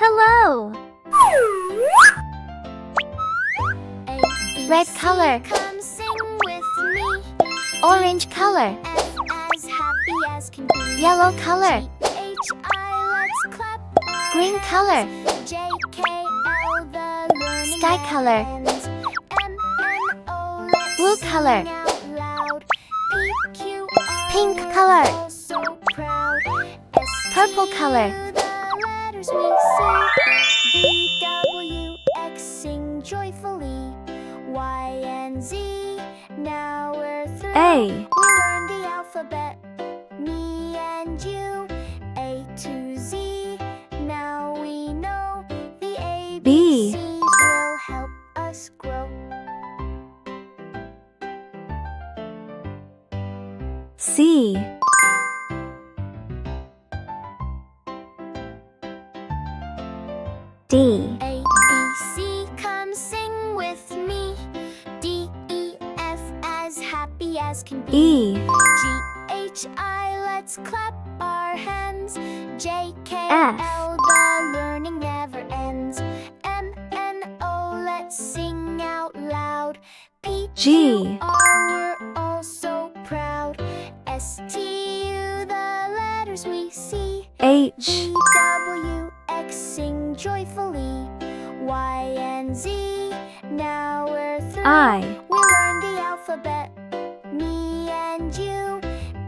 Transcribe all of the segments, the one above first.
Hello. Red color. Come sing with me. Orange color. F as happy as can be. Yellow color. H-I, let's clap our Green hands. color. J-K-L, the learning Sky never color. ends. M-N-O, let's Blue sing color. out loud. P-Q-R, Pink we're color. all so proud. S-T-U, Purple color. the letters we see. V-W-X, sing joyfully. Y and Z, now we're through. A. We learned the alphabet, me and you. A to Z, now we know the B. ABCs will help us grow. C. D. A, B, C, come sing with me. D, E, F, as happy as can be. E. G, H, I, let's clap our hands. J, K, F. L, the learning never ends. M, N, O, let's sing out loud. P, G. Q, R, we're all so proud. S, T, U, the letters we see. H. V, W, X, sing joyfully. Y and Z, now we're through. I. We learned the alphabet, me and you.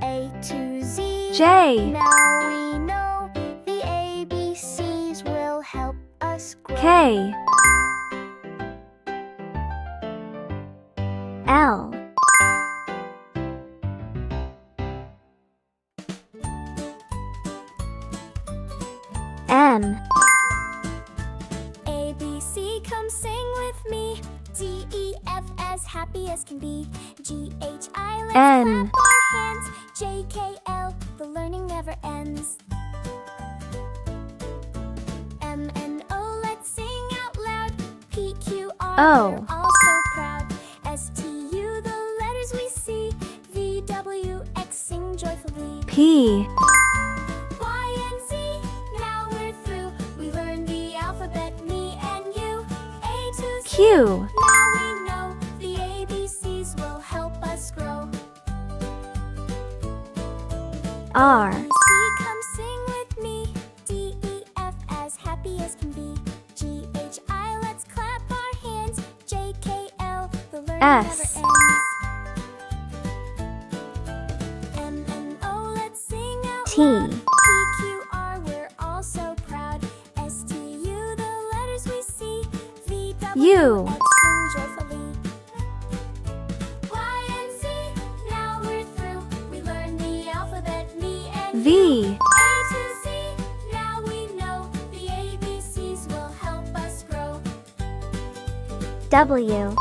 A to Z, J. now we know the ABCs will help us grow. K. L. M. A, B, C, come sing with me. D, E, F, as happy as can be. G, H, I, let's N. clap our hands. J, K, L, the learning never ends. M, N, O, let's sing out loud. P, Q, R, O. we're all so proud. S, T, U, the letters we see. V, W, X, sing joyfully. P. Y and Z, now we're through. We learned the alphabet, me and you. A to Z, Q. now we know the ABCs will help us grow. R. C, come sing with me. D, E, F, as happy as can be. G, H, I, let's clap our hands. J, K, L, the learning S. never ends. M, N, O, let's sing out T. loud. P, Q, R, we're all so proud. S, T, U, the letters we see. V, W, U. X, sing joyfully. Y and Z, now we're through. We learned the alphabet, me and V. A to Z, now we know the ABCs will help us grow. W.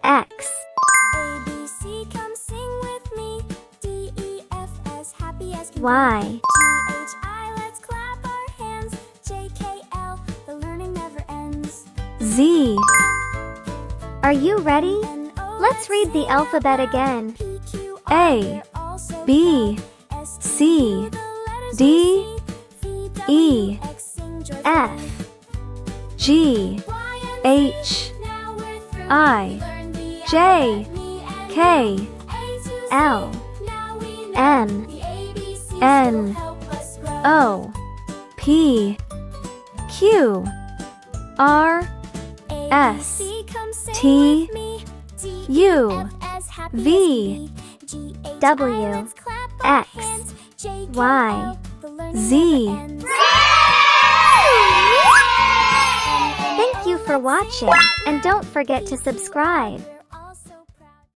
X. A, B, C, come sing with me. D, E, F, as happy as can Y. be. G, H, I, let's clap our hands. J, K, L, the learning never ends. Z. Are you ready? N, O, Let's read the sing alphabet out again. loud. P, Q, R, A, we're all so B, proud. S, T, C, U, the letters D, we see. V, W, E, X, sing joyfully. F, G, Y and Z, H, now we're through. I, We learned the J, alphabet, me and K, you. A to Z, L, now we know M, the ABCs N, will help us grow. O, P, Q, R, A, S, B, C, come sing T, with me. D, U, F, as happy as V, can be. G, H, W, I, let's clap our X, hands. J, K, Y, L, the learning Z. never ends. Thank you for watching, and don't forget to subscribe.